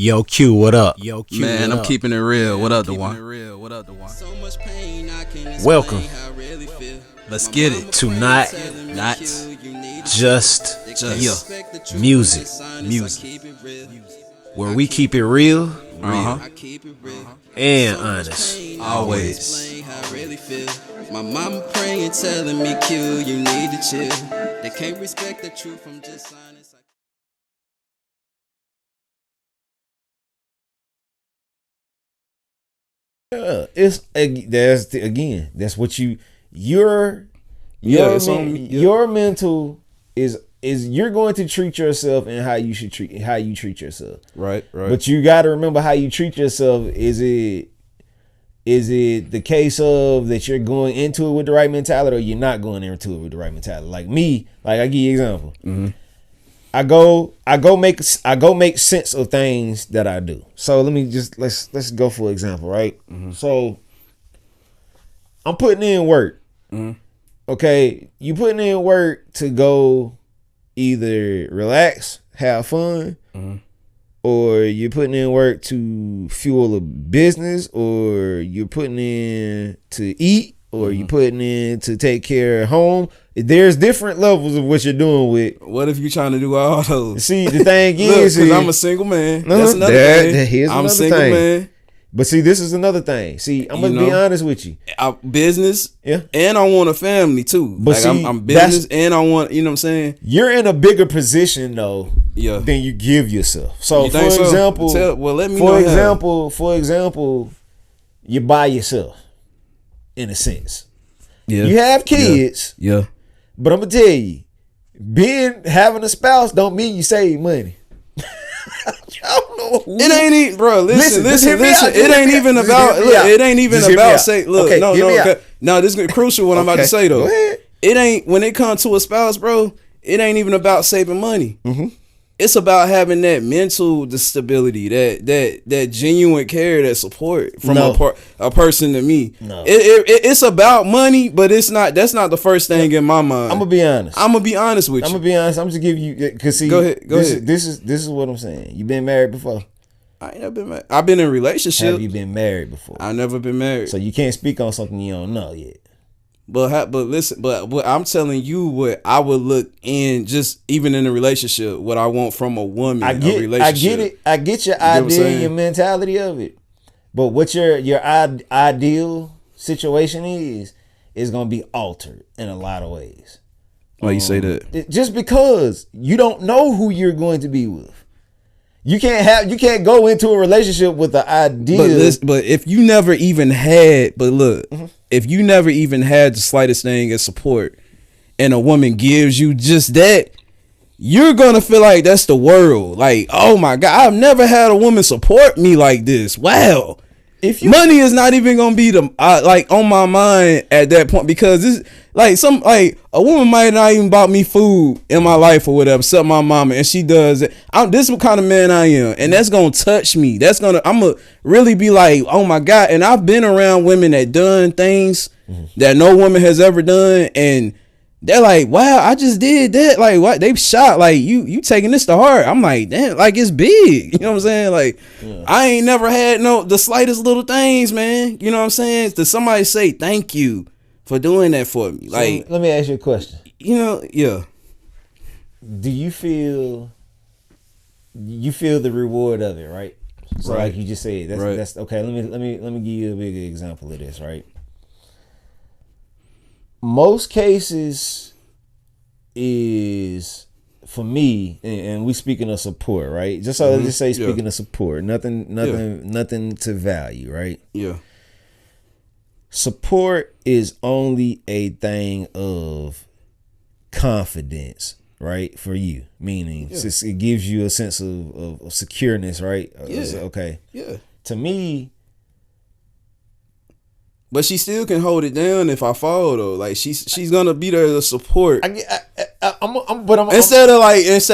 Yo, Q, what up? Yo, Q, Man, I'm keeping it real. What up, Duan? Welcome Let's get it. to Not Just Music, where we keep it real and honest. Always. My mama praying, telling me, Q, you need to chill. They can't respect the truth from just honest. That's what your mental is you're going to treat yourself and how you treat yourself. Right. But you got to remember how you treat yourself. Is it the case of that you're going into it with the right mentality, or you're not going into it with the right mentality? Like me, I give you an example. Mm-hmm. I go make sense of things that I do. So let's go for example, right? Mm-hmm. So I'm putting in work. Mm-hmm. Okay, you putting in work to go either relax, have fun, mm-hmm. or you're putting in work to fuel a business, or you're putting in to eat, or you're putting in to take care of home. There's different levels of what you're doing with. What if you're trying to do all those? See, the thing is, because I'm a single man. That's another thing. I'm a single man. But see, this is another thing. See, I'm gonna be honest with you. Business, yeah, and I want a family too. But like, see, I'm business, and I want, you know what I'm saying? You're in a bigger position though, than you give yourself. So, for example, For example, you're by yourself, in a sense. Yeah, you have kids. Yeah. But I'm gonna tell you, having a spouse don't mean you save money. It ain't even, bro. Listen. It ain't even about. Look, it ain't even about say. Look, okay, no. This is crucial. What I'm about to say though. It ain't, when it comes to a spouse, bro. It ain't even about saving money. Mm-hmm. It's about having that mental stability, that genuine care, that support from a person to me. No. It's about money, but it's not. That's not the first thing in my mind. I'm gonna be honest. I'm gonna be honest with you. I'm gonna be honest. I'm just give you, cause see, go ahead. This is what I'm saying. You been married before? I ain't never been married. I've been in a relationship. Have you been married before? I never been married. So you can't speak on something you don't know yet. But listen, what I'm telling you, what I would look in, just even in a relationship, what I want from a woman. A relationship. I get your idea and your mentality of it. But what your ideal situation is going to be altered in a lot of ways. Why you say that? Just because you don't know who you're going to be with. You can't go into a relationship with the idea. But if you never even had, if you never even had the slightest thing as support, and a woman gives you just that, you're gonna feel like that's the world. Like, oh my God, I've never had a woman support me like this. Wow. Money is not even gonna be on my mind at that point, because this a woman might not even bought me food in my life or whatever, except my mama, and she does it. This is what kind of man I am, and that's gonna touch me. I'm gonna really be like, oh my God. And I've been around women that done things that no woman has ever done, and they're like, wow, I just did that. Like, what? They shocked. Like, you taking this to heart. I'm like, damn, like, it's big. You know what I'm saying? Like, I ain't never had the slightest little things, man. You know what I'm saying? To somebody say thank you for doing that for me. Like, so let me ask you a question. Yeah. Do you feel the reward of it, right? So like you just said, that's okay. Let me give you a bigger example of this, right? Most cases is, for me, and we speaking of support, right? Just so let's just say speaking of support, nothing to value, right? Yeah. Support is only a thing of confidence, right? For you, meaning it gives you a sense of secureness, right? Yeah. Okay. Yeah. To me. But she still can hold it down if I fall though. Like she's gonna be there to support. Instead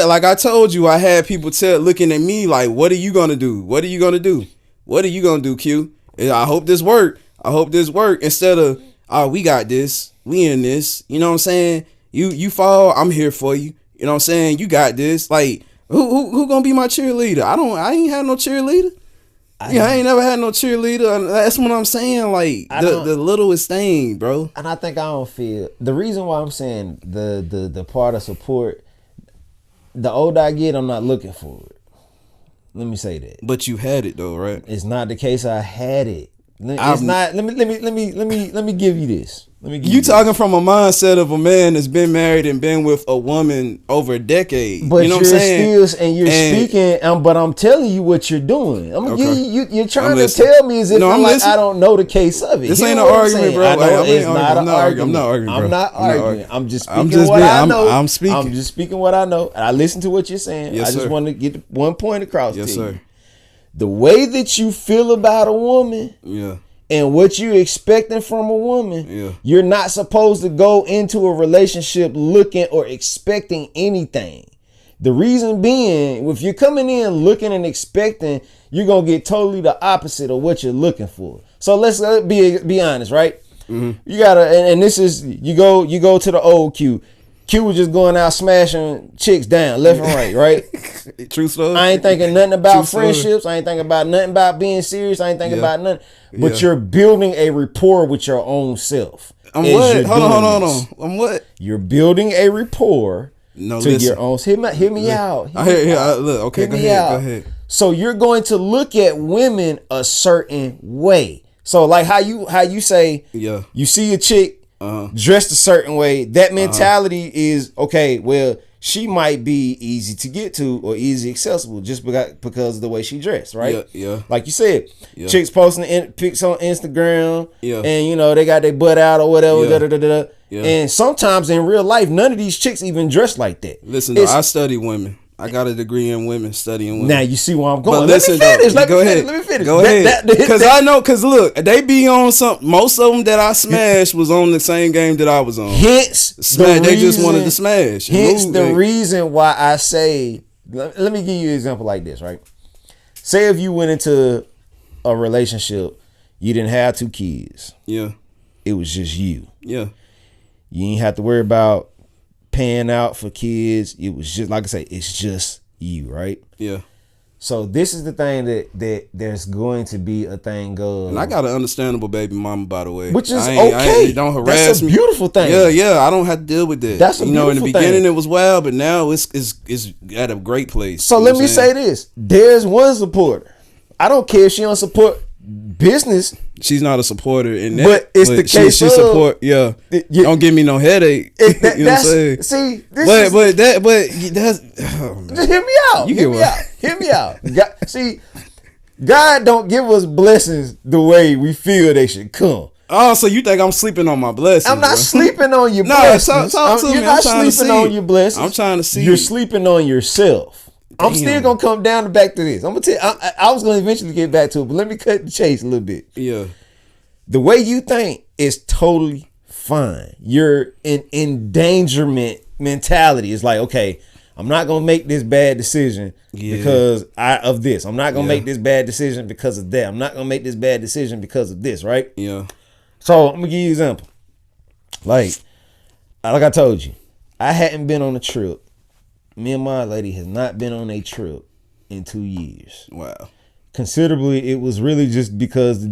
like I told you, I had people looking at me like, what are you gonna do? What are you gonna do? What are you gonna do, Q? And I hope this work. Instead of, oh, we got this. We in this. You know what I'm saying? You fall, I'm here for you. You know what I'm saying? You got this. Like, Who gonna be my cheerleader? I ain't had no cheerleader. I ain't never had no cheerleader. That's what I'm saying. Like the littlest thing, bro. And I think I don't feel the reason why I'm saying the part of support. The older I get, I'm not looking for it. Let me say that. But you had it though, right? It's not the case. I had it. It's not. Let me give you this. You talking from a mindset of a man that's been married and been with a woman over a decade. But you know what I'm saying? Speaking, but I'm telling you what you're doing. I'm gonna give you. You're trying to listening. tell me as if I don't know the case of it. This ain't an argument, bro. It's not an argument. I'm not arguing. I'm just speaking what I know. I'm just speaking what I know. And I listen to what you're saying. Yes, I just want to get one point across. Yes, sir. The way that you feel about a woman. Yeah. And what you're expecting from a woman, you're not supposed to go into a relationship looking or expecting anything. The reason being, if you're coming in looking and expecting, you're going to get totally the opposite of what you're looking for. So let's be honest, right? Mm-hmm. You gotta, and this is, you go to the old Q. Q was just going out smashing chicks down left and right? True story. I ain't thinking nothing about friendships. I ain't thinking about nothing about being serious. I ain't thinking about nothing. But you're building a rapport with your own self. I'm what? Hold on. I'm what? You're building a rapport to your own. Hear me out. Look, okay, go ahead. So you're going to look at women a certain way. So like how you say, you see a chick dressed a certain way, that mentality is okay, well, she might be easy to get to or easy accessible just because of the way she dressed, right? Yeah. Like you said, chicks posting pics on Instagram, and they got their butt out or whatever, and sometimes in real life, none of these chicks even dress like that. Listen, I study women. I got a degree in women, studying women. Now you see where I'm going. But listen, let me finish. Go ahead. Because look, they be on something. Most of them that I smashed was on the same game that I was on. They just wanted to smash. Hence the reason why I say, let me give you an example like this, right? Say if you went into a relationship, you didn't have 2 kids. Yeah. It was just you. Yeah. You ain't have to worry about paying out for kids. It was just, like I say, it's just you, right? Yeah. So this is the thing that there's going to be a thing of, and I got an understandable baby mama, by the way, which is okay. Don't harass That's a beautiful thing. Yeah. I don't have to deal with that. That's a beautiful in the beginning it was wild, but now it's at a great place. So let me say this: there's one supporter. I don't care if she don't support business. She's not a supporter in that. But it's the case she support. Don't give me no headache. You know what I'm saying? See, that's just hear me out. Hear me out. God don't give us blessings the way we feel they should come. Oh, so you think I'm sleeping on my blessings? I'm not sleeping on your blessings. You're not sleeping on your blessings. I'm trying to see. You're sleeping on yourself. Damn. I'm still gonna come down and back to this. I'm gonna tell you, I was gonna eventually get back to it, but let me cut the chase a little bit. Yeah. The way you think is totally fine. Your endangerment mentality is like, okay, I'm not gonna make this bad decision because of this. I'm not gonna make this bad decision because of that. I'm not gonna make this bad decision because of this, right? Yeah. So I'm gonna give you an example. Like I told you, I hadn't been on a trip. Me and my lady has not been on a trip in 2 years. Wow. Considerably, it was really just because it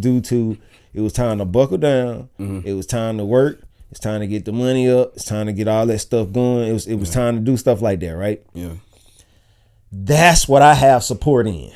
was time to buckle down. Mm-hmm. It was time to work. It's time to get the money up. It's time to get all that stuff going. It was time to do stuff like that, right? Yeah. That's what I have support in.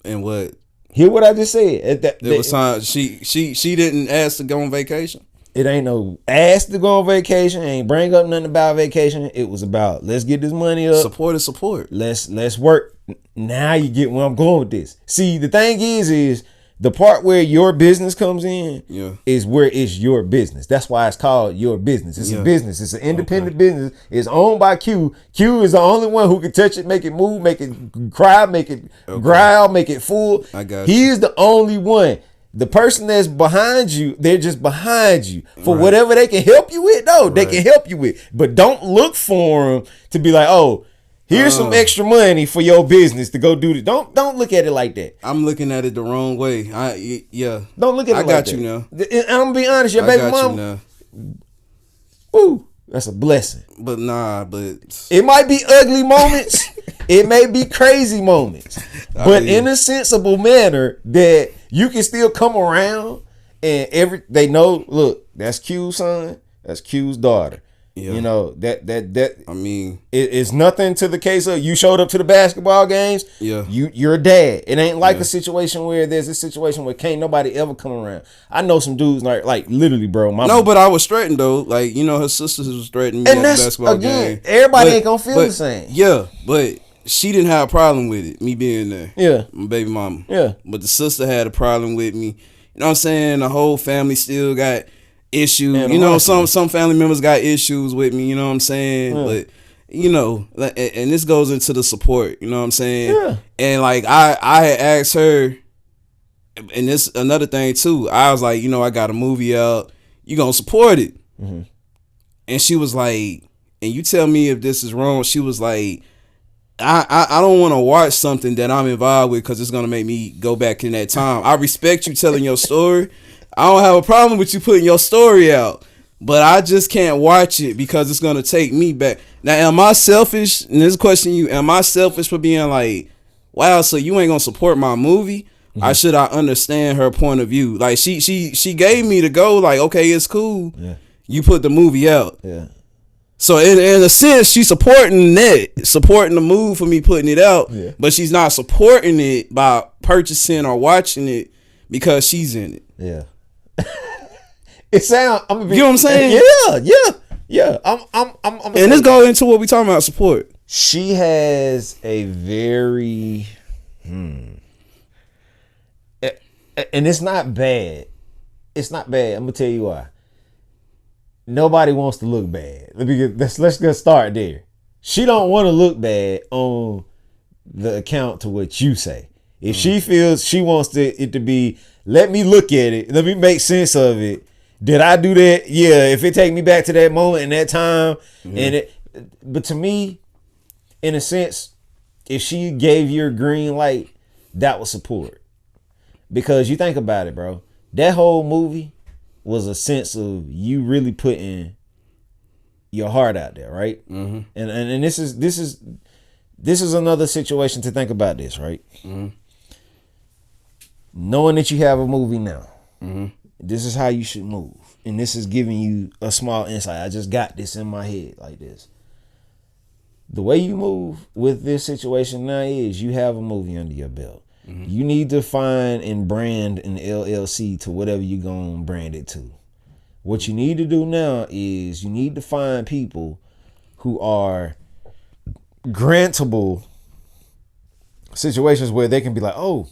And what? Hear what I just said. There was time. She didn't ask to go on vacation. It ain't no ask to go on vacation. Ain't bring up nothing about vacation. It was about let's get this money up. Support is support. Let's work. Now you get where I'm going with this. See, the thing is the part where your business comes in is where it's your business. That's why it's called your business. It's a business. It's an independent business. It's owned by Q. Q is the only one who can touch it, make it move, make it cry, make it growl, make it full. I got you. He is the only one. The person that's behind you, they're just behind you for whatever they can help you with. No, they can help you with, but don't look for them to be like, oh, here's some extra money for your business to go do this. Don't look at it like that. I'm looking at it the wrong way. Don't look at it like that. I got you now. And I'm gonna be honest, your baby mama. Woo. That's a blessing. But It might be ugly moments. It may be crazy moments. But in a sensible manner that you can still come around and they know, look, that's Q's son, that's Q's daughter. Yeah. You know, that I mean, it's nothing to the case of you showed up to the basketball games. Yeah. You're a dad. It ain't like a situation where there's a situation where can't nobody ever come around. I know some dudes like literally, bro. But I was threatened though. Like, you know, her sisters was threatening me and at the that's basketball again, game. everybody ain't gonna feel the same. Yeah, but she didn't have a problem with it, me being there. Yeah. My baby mama. Yeah. But the sister had a problem with me. You know what I'm saying? The whole family still got issues. Man, you know, some family members got issues with me, you know what I'm saying? Yeah. But you know, and this goes into the support, you know what I'm saying? Yeah. And like I had asked her, and this another thing too. I was like, you know, I got a movie out. You gonna support it? Mm-hmm. And she was like, and you tell me if this is wrong. She was like, I don't want to watch something that I'm involved with because it's gonna make me go back in that time. I respect you telling your story. I don't have a problem with you putting your story out, but I just can't watch it because it's gonna take me back. Now, am I selfish? And this question, am I selfish for being like, wow, so you ain't gonna support my movie? Or should I understand her point of view? Like she gave me the go, like, okay, it's cool. Yeah. You put the movie out. Yeah. So in a sense, she's supporting the move for me putting it out, Yeah. but she's not supporting it by purchasing or watching it because she's in it. Yeah. It sound. You know what I'm saying? Yeah. I'm And this goes into what we talking about, support. She has a very, and it's not bad. It's not bad. I'm gonna tell you why. Nobody wants to look bad. Let's just start there. She don't want to look bad on the account to what you say. If she feels she wants it to be, let me look at it. Let me make sense of it. Did I do that? Yeah. If it take me back to that moment and that time, but to me, in a sense, if she gave you a green light, that was support. Because you think about it, bro. That whole movie was a sense of you really putting your heart out there, right? Mm-hmm. And this is another situation to think about this, right? Mm-hmm. Knowing that you have a movie now, this is how you should move, and this is giving you a small insight. I just got this in my head like this. The way you move with this situation now is you have a movie under your belt. You need to find and brand an LLC to whatever you're going to brand it to. What you need to do now is you need to find people who are grantable situations where they can be like, oh,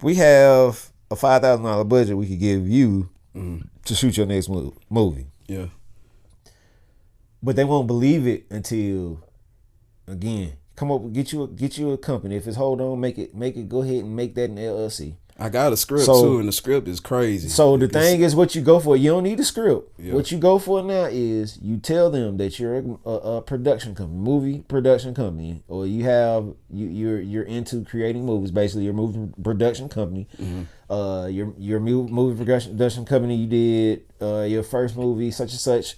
we have a $5,000 budget we could give you to shoot your next movie. Yeah. But they won't believe it until, again, come up, get you a company. If it's hold on, make it. Go ahead and make that an LLC. I got a script too, and the script is crazy. So the thing is, what you go for, you don't need a script. Yeah. What you go for now is you tell them that you're a production company, movie production company, or you're into creating movies. Basically, you're a movie production company. Your movie production company. You did your first movie, such and such.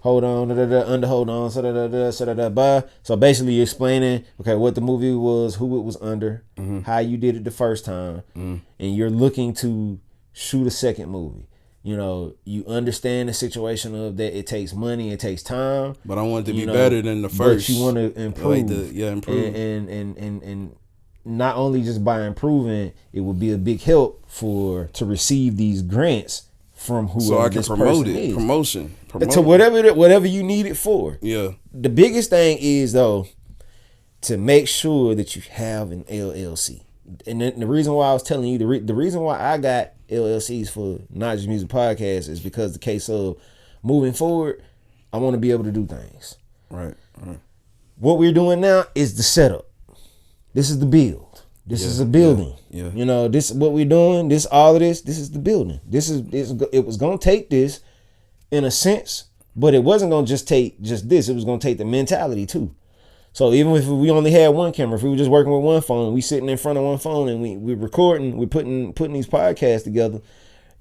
Hold on, under hold on, so basically you're explaining, okay, what the movie was, who it was under, how you did it the first time, and you're looking to shoot a second movie. You know, you understand the situation of that it takes money, it takes time. But I want it to be better than the first. But you want to improve. Improve. And not only just by improving, it will be a big help to receive these grants from whoever so I can this promote person it. is. Promotion. To whatever you need it for. Yeah. The biggest thing is though to make sure that you have an LLC. And the reason why I was telling you the reason why I got LLCs for Not Just Music Podcast is because the case of moving forward, I want to be able to do things. Right. What we're doing now is the setup. This is the build. This is a building. Yeah. You know, this is what we're doing. This is the building. It was gonna take this in a sense, but it wasn't gonna just take just this. It was gonna take the mentality too. So even if we only had one camera, if we were just working with one phone, we sitting in front of one phone and we recording, we're putting these podcasts together,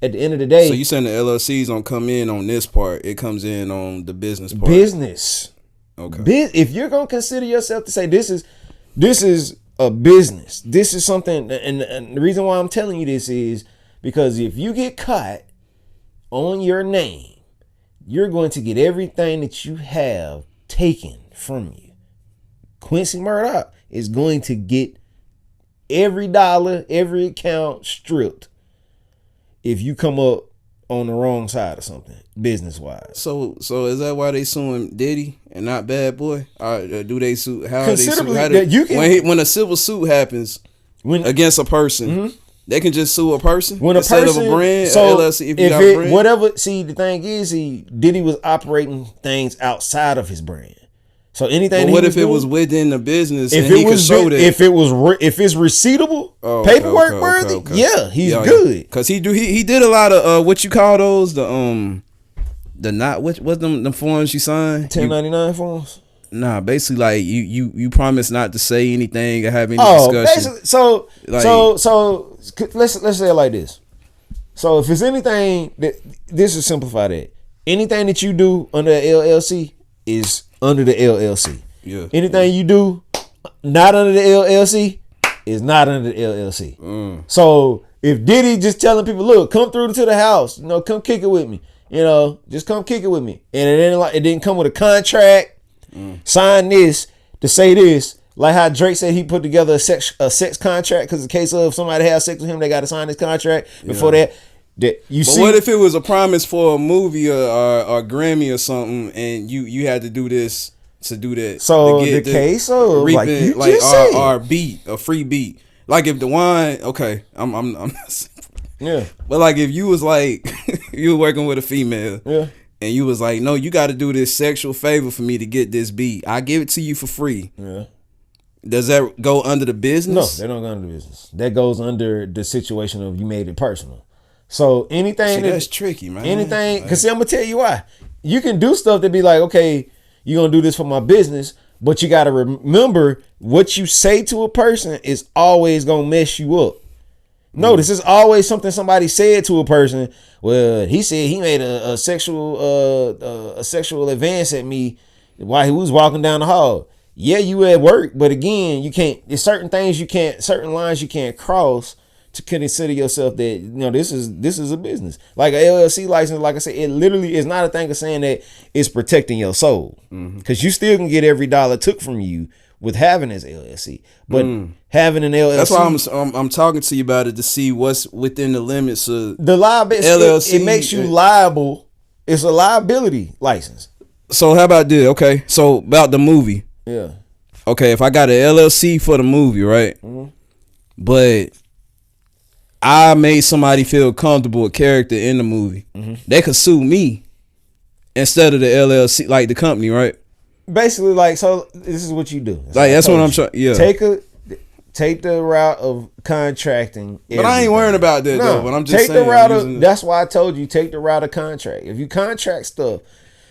at the end of the day, So you saying the LLCs don't come in on this part? It comes in on the business part. business. Okay. If you're gonna consider yourself to say this is a business, this is something, and the reason why I'm telling you this is because if you get caught on your name, you're going to get everything that you have taken from you. Quincy Murdoch is going to get every dollar, every account stripped if you come up on the wrong side of something, business wise. So is that why they suing Diddy and not Bad Boy? Do they sue? How Considerably, are they sue? that you can- When a civil suit happens against a person, they can just sue a person When a instead person, of a brand, so LLC. If you got a brand, whatever. See, the thing is, Diddy was operating things outside of his brand. So anything. But what if it was within the business If and he it could was, show that? if it's receivable, paperwork worthy, yeah, he's good. Cause he did a lot of what you call those the not what's them forms you sign 1099 forms. Nah, basically like you promise not to say anything or have any discussion. Basically, so let's say it like this. So if it's anything that this is simplify that. Anything that you do under the LLC is under the LLC. Yeah. Anything you do not under the LLC is not under the LLC. So if Diddy just telling people, look, come through to the house, come kick it with me, just come kick it with me, and it didn't come with a contract. Sign this to say this, like how Drake said he put together a sex contract because in case of somebody has sex with him, they got to sign this contract before that. But what if it was a promise for a movie or Grammy or something, and you had to do this to do that? So the case of like you like just said, our beat, a free beat, like if Duan, okay, I'm yeah, but like if you was like you were working with a female, yeah. And you was like, no, you got to do this sexual favor for me to get this beat. I give it to you for free. Yeah. Does that go under the business? No, they don't go under the business. That goes under the situation of you made it personal. So anything that's tricky, man. Anything, because I'm gonna tell you why. You can do stuff that be like, okay, you're gonna do this for my business, but you gotta remember what you say to a person is always gonna mess you up. No, this is always something somebody said to a person. Well, he said he made a sexual advance at me while he was walking down the hall. Yeah, you at work, but again, you can't. There's certain things you can't, certain lines you can't cross to consider yourself that this is a business. Like a LLC license, like I said, it literally is not a thing of saying that it's protecting your soul, because you still can get every dollar took from you with having this LLC, but having an LLC. That's why I'm talking to you about it to see what's within the limits of the liability. LLC. It makes you liable. It's a liability license. So how about this? Okay, so about the movie. Yeah. Okay, if I got an LLC for the movie, right? But I made somebody feel comfortable, a character in the movie, they could sue me instead of the LLC, like the company, right? Basically, like, so this is what you do. That's what I'm trying. Yeah. Take the route of contracting. But I ain't worrying about that though. But I'm just saying. Take the route of. That's why I told you take the route of contract. If you contract stuff,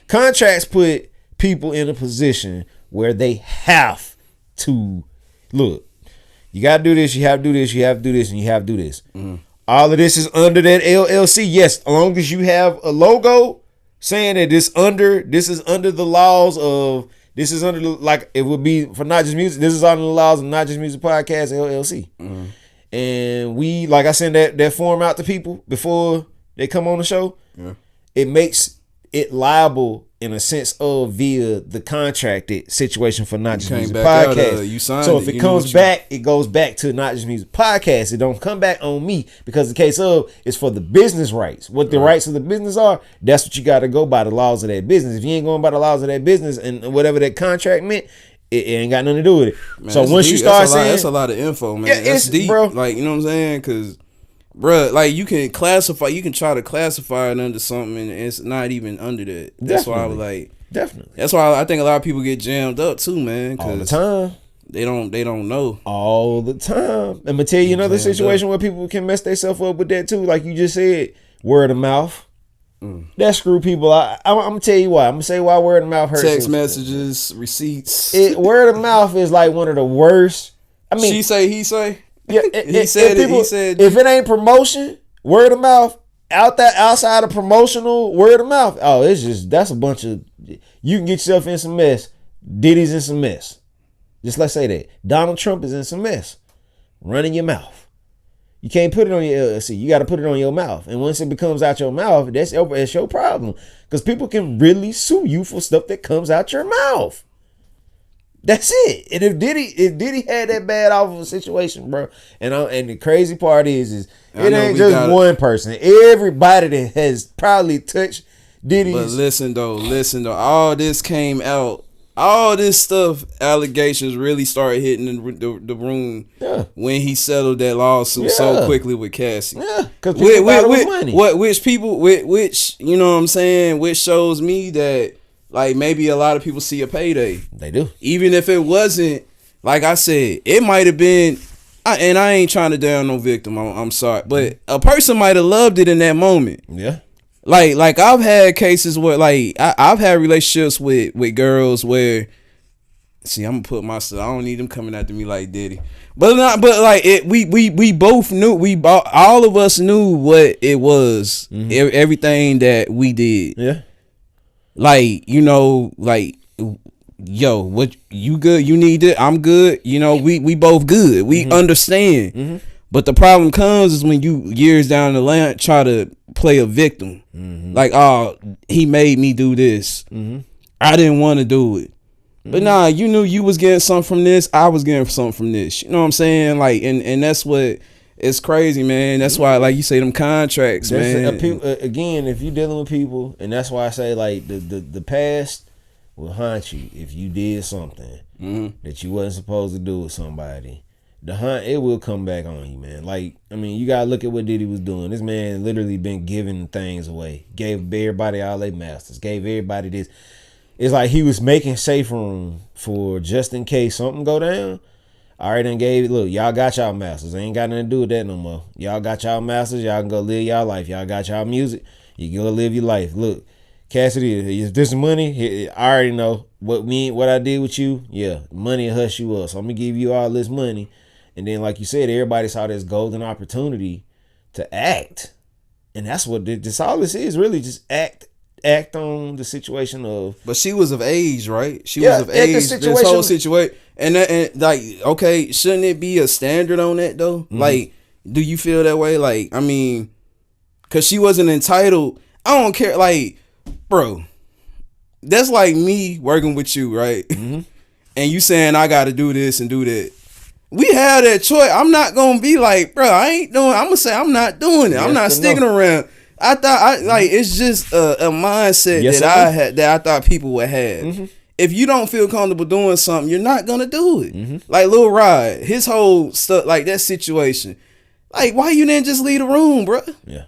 contracts put people in a position where they have to look. You got to do this. You have to do this. You have to do this, and you have to do this. All of this is under that LLC. Yes, as long as you have a logo saying that this is under the laws of, this is under the, like it would be for Not Just Music. This is under the laws of Not Just Music Podcast LLC. And we, like I send that form out to people before they come on the show. It makes it liable in a sense of via the contracted situation for Not Just Music Podcast. So if it comes back, it goes back to Not Just Music Podcast. It don't come back on me because the case of it's for the business rights. What the rights of the business are, that's what you got to go by, the laws of that business. If you ain't going by the laws of that business and whatever that contract meant, it ain't got nothing to do with it. Man, so once you start saying, that's a lot of info, man. Yeah, that's deep, bro. Like, you know what I'm saying? Because, bruh, like you can try to classify it under something, and it's not even under that. That's why I was like, definitely. That's why I think a lot of people get jammed up too, man. All the time. They don't know all the time. I'm gonna tell you another situation where people can mess themselves up with that too. Like you just said, word of mouth. That screw people. I'm gonna tell you why. I'm gonna say why word of mouth hurts. Text messages, receipts. Word of mouth is like one of the worst. I mean, she say, he say. Yeah, he said. If it ain't promotion, word of mouth outside of promotional word of mouth. Oh, that's a bunch of, you can get yourself in some mess. Diddy's in some mess. Just let's say that Donald Trump is in some mess. Running your mouth. You can't put it on your LLC. You got to put it on your mouth. And once it becomes out your mouth, that's your problem. Because people can really sue you for stuff that comes out your mouth. That's it. And if Diddy had that bad off of a situation, bro, and the crazy part is it ain't just one person. Everybody that has probably touched Diddy's. But listen though, all this came out. All this stuff, allegations really started hitting the room when he settled that lawsuit so quickly with Cassie. Yeah, because people thought it was money. Which you know what I'm saying, which shows me that like maybe a lot of people see a payday. They do. Even if it wasn't, like I said, it might have been, and I ain't trying to down no victim, I'm sorry, but a person might have loved it in that moment. Yeah. Like I've had cases where like I've had relationships with girls where, see, I'm gonna put myself, I don't need them coming after me like Diddy, but like we both knew, all of us knew what it was, everything that we did. Yeah. Like, you know, like, yo, what, you good? You need it? I'm good. You know, we both good. We understand. Mm-hmm. But the problem comes is when you years down the line try to play a victim. Mm-hmm. Like, oh, he made me do this. Mm-hmm. I didn't want to do it. Mm-hmm. But nah, you knew you was getting something from this. I was getting something from this. You know what I'm saying? Like, and that's what, it's crazy, man. That's why, like you say, them contracts, man. Again, if you're dealing with people, and that's why I say, like, the past will haunt you if you did something that you wasn't supposed to do with somebody. It will come back on you, man. Like, I mean, you gotta look at what Diddy was doing. This man literally been giving things away. Gave everybody all their masters. Gave everybody this. It's like he was making safe room for just in case something go down. I already done gave it. Look, y'all got y'all masters. Ain't got nothing to do with that no more. Y'all got y'all masters. Y'all can go live y'all life. Y'all got y'all music. You can go live your life. Look, Cassidy, is this money? I already know what I did with you. Yeah, money will hush you up. So I'm gonna give you all this money. And then, like you said, everybody saw this golden opportunity to act. And that's what this all this is, really, just act on the situation of. But she was of age, right? She was of age. This whole situation. And like, okay, shouldn't it be a standard on that though? Mm-hmm. Like, do you feel that way? Like, I mean, cause she wasn't entitled. I don't care. Like, bro, that's like me working with you, right? Mm-hmm. And you saying I got to do this and do that. We have that choice. I'm not gonna be like, bro, I ain't doing. I'm gonna say I'm not doing it. I'm not sticking around. I thought like it's just a mindset that I thought people would have. Mm-hmm. If you don't feel comfortable doing something, you're not gonna do it. Mm-hmm. Like Lil Rod, his whole stuff, like that situation. Like, why you didn't just leave the room, bro? Yeah.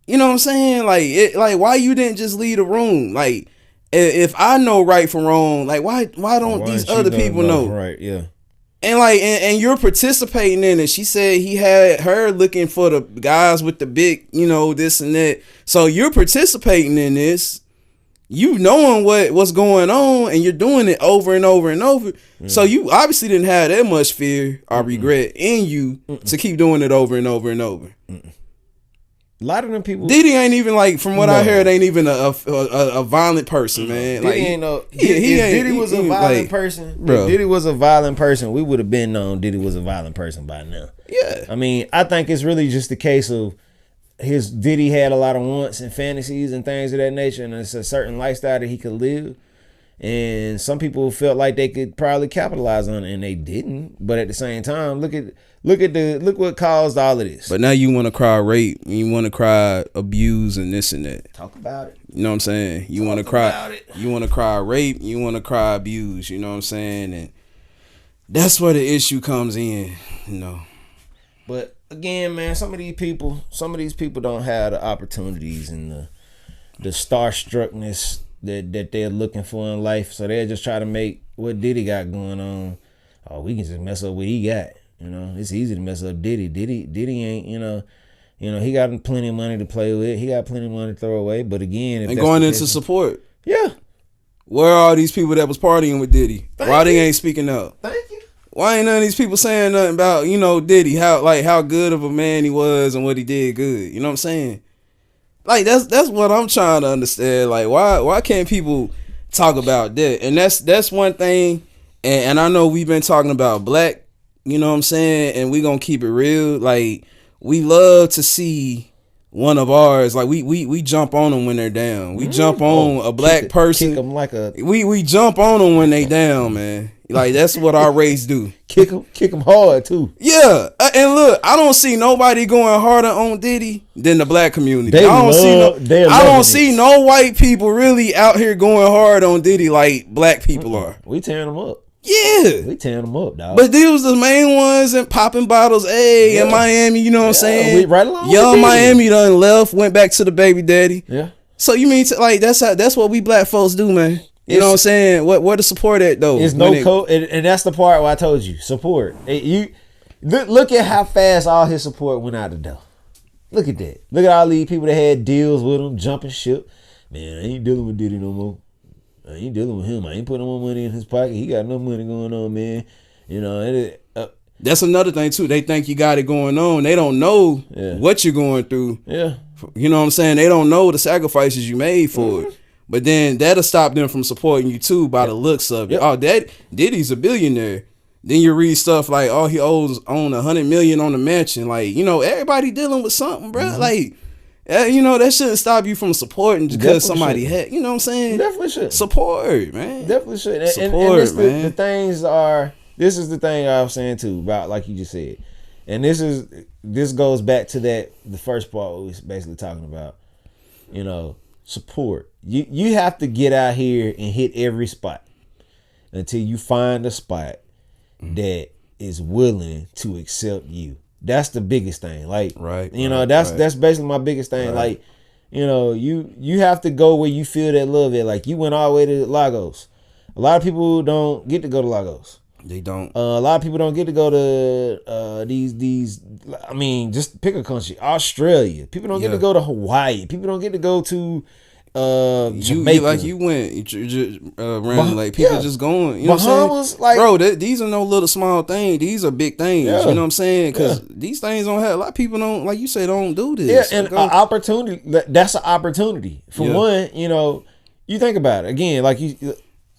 You know what I'm saying? Like why you didn't just leave the room? Like, if I know right from wrong, like why don't these other people know? Right, yeah. And like, and you're participating in it. She said he had her looking for the guys with the big, you know, this and that. So you're participating in this, you knowing what's going on, and you're doing it over and over and over. Mm. So you obviously didn't have that much fear or regret in you to keep doing it over and over and over. A lot of them people. Diddy ain't even like, from what I heard, ain't even a violent person, man. Diddy like ain't no. Diddy was a violent person. Bro. If Diddy was a violent person, we would have been known Diddy was a violent person by now. Yeah. I mean, I think it's really just a case of Diddy had a lot of wants and fantasies and things of that nature, and it's a certain lifestyle that he could live. And some people felt like they could probably capitalize on it, and they didn't. But at the same time, look what caused all of this. But now you want to cry rape, you want to cry abuse and this and that. Talk about it. You know what I'm saying? You want to cry. You want to cry rape. You want to cry abuse. You know what I'm saying? And that's where the issue comes in. You know. But again, man, some of these people don't have the opportunities and the starstruckness that they're looking for in life. So they'll just try to make what Diddy got going on. Oh, we can just mess up what he got. You know, it's easy to mess up Diddy. Diddy ain't, you know, he got plenty of money to play with. He got plenty of money to throw away. But again, if and going into support. Yeah. Where are all these people that was partying with Diddy? Why they ain't speaking up? Thank you. Why ain't none of these people saying nothing about, you know, Diddy, how good of a man he was and what he did good? You know what I'm saying? Like that's what I'm trying to understand. Like why can't people talk about that? And that's one thing. And I know we've been talking about black, you know what I'm saying, and we gonna keep it real. Like we love to see one of ours. Like we jump on them when they're down. We jump on a black person. Kick them like a. We jump on them when they down, man. Like that's what our race do. Kick them hard too. Yeah, and look, I don't see nobody going harder on Diddy than the black community. I don't see no white people really out here going hard on Diddy like black people are. We tearing them up. Yeah, we tearing them up, dog. But these was the main ones and popping bottles. Hey, in Miami, you know what I'm saying? We right along Young with Miami done left, went back to the baby daddy. Yeah. So you mean like that's what we black folks do, man? You know what I'm saying? Where the support at though? It's no code, and that's the part where I told you support. You look at how fast all his support went out the door. Look at that. Look at all these people that had deals with him, jumping ship. Man, I ain't dealing with Diddy no more. I ain't dealing with him. I ain't putting no more money in his pocket. He got no money going on, man. You know, that's another thing too. They think you got it going on. They don't know what you're going through. Yeah. You know what I'm saying? They don't know the sacrifices you made for it. But then that'll stop them from supporting you too by the looks of it. Oh, Diddy's a billionaire. Then you read stuff like, oh, he owns $100 million on the mansion. Like, you know, everybody dealing with something, bro. Like, you know, that shouldn't stop you from supporting just because somebody had, you know what I'm saying? Definitely should. Support, man. Definitely should. Support, man. The things are, this is the thing I was saying too, about like you just said. And this goes back to the first part we was basically talking about, you know, support. You have to get out here and hit every spot until you find a spot that is willing to accept you. That's the biggest thing. Like, that's basically my biggest thing. Right. Like, you know, you have to go where you feel that love at. Like, you went all the way to Lagos. A lot of people don't get to go to Lagos. They don't. A lot of people don't get to go to these. I mean, just pick a country. Australia. People don't get to go to Hawaii. People don't get to go to Jamaica. You went around like people just going. You know Bahamas, what I'm saying? Bro, these are no little small things. These are big things. Yeah. You know what I'm saying? Because these things don't have. A lot of people don't, like you say, don't do this. Yeah, and an opportunity. That's an opportunity. For one, you know, you think about it again. Like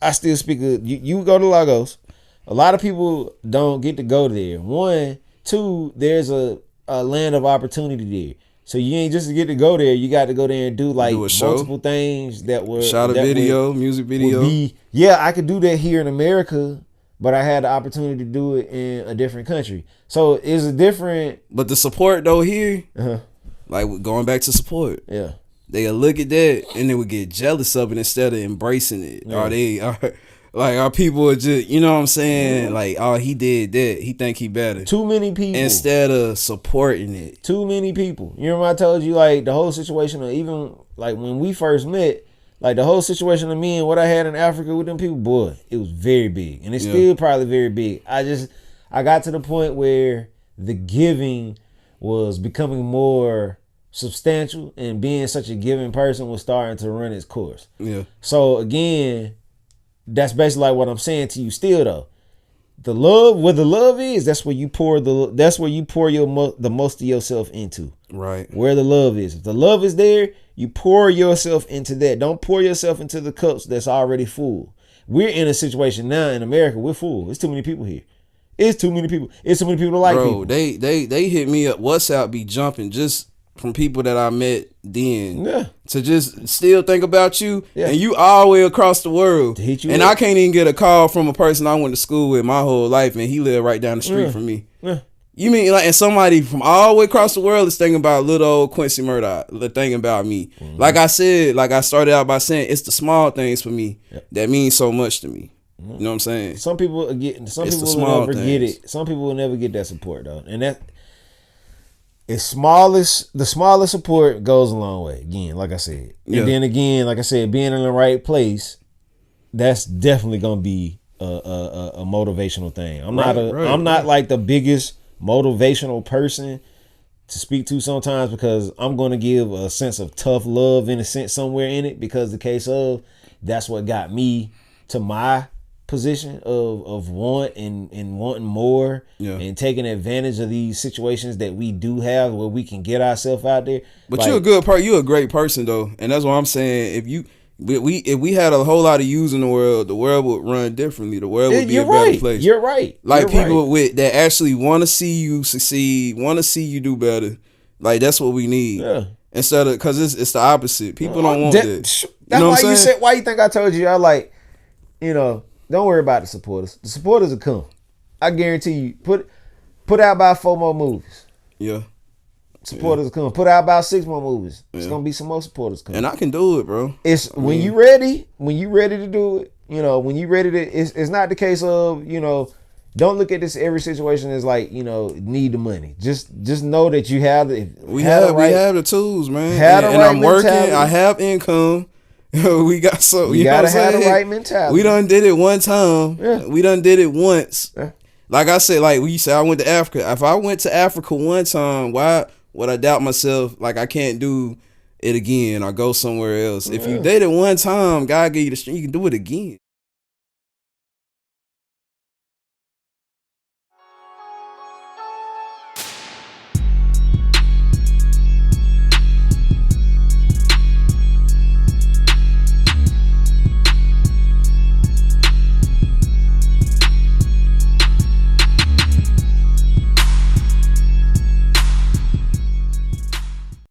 I still speak. You go to Lagos. A lot of people don't get to go there. One, two, there's a land of opportunity there. So you ain't just get to go there. You got to go there and do like multiple things that were music video. I could do that here in America, but I had the opportunity to do it in a different country. So it's a different. But the support though here, like going back to support, they'll look at that and they would get jealous of it instead of embracing it. Yeah. Like our people are just, you know what I'm saying? Like, oh, he did that. He think he better. Too many people. Instead of supporting it. Too many people. You remember I told you like the whole situation of even like when we first met, like the whole situation of me and what I had in Africa with them people, boy, it was very big. And it's still probably very big. I got to the point where the giving was becoming more substantial and being such a giving person was starting to run its course. Yeah. So again, that's basically like what I'm saying to you still though. The love, where the love is, that's where you pour the most of yourself into. Right. Where the love is. If the love is there, you pour yourself into that. Don't pour yourself into the cups that's already full. We're in a situation now in America, we're full. It's too many people here. It's too many people. It's too many people to like people. They hit me up. WhatsApp be jumping just from people that I met then. Yeah. To just still think about you. Yeah. And you all the way across the world. To hit you and up. I can't even get a call from a person I went to school with my whole life and he lived right down the street from me. Yeah. You mean like, and somebody from all the way across the world is thinking about little old Quincy Murdoch, thinking about me. Mm-hmm. Like I said, like I started out by saying, it's the small things for me that mean so much to me. Mm-hmm. You know what I'm saying? Some people will never get it. Some people will never get that support though. And that the smallest support goes a long way. Again, like I said. And then again, like I said, being in the right place, that's definitely gonna be a motivational thing. I'm not like the biggest motivational person to speak to sometimes because I'm gonna give a sense of tough love in a sense somewhere in it because the case of that's what got me to my position of want and wanting more Yeah. and taking advantage of these situations that we do have where we can get ourselves out there. But Like, you're a good part. You're a great person though, and that's what I'm saying. If we had a whole lot of youths in the world would run differently. The world would be a better place. You're right. Like You're people right. with that actually want to see you succeed, want to see you do better. Like that's what we need. Yeah. Instead of because it's the opposite. People don't want that. That's You know why what I'm you saying? said. Why you think I told you? I like, don't worry about the supporters. The supporters will come. I guarantee you. Put out about 4 more movies. Yeah. Supporters will come. Put out about 6 more movies. It's Yeah. gonna be some more supporters coming. And I can do it, bro. It's when you ready to do it. When you ready to. It's not the case of Don't look at this every situation as like need the money. Just know that you have the. We have the tools, man. And right I'm working. mentality. I have income. We got so You you gotta know what I'm have the saying? right mentality. We done did it one time. Yeah. We done did it once. Yeah. Like I said, like you said, I went to Africa. If I went to Africa one time, why would I doubt myself? Like I can't do it again or go somewhere else. If you did it one time, God gave you the strength, you can do it again.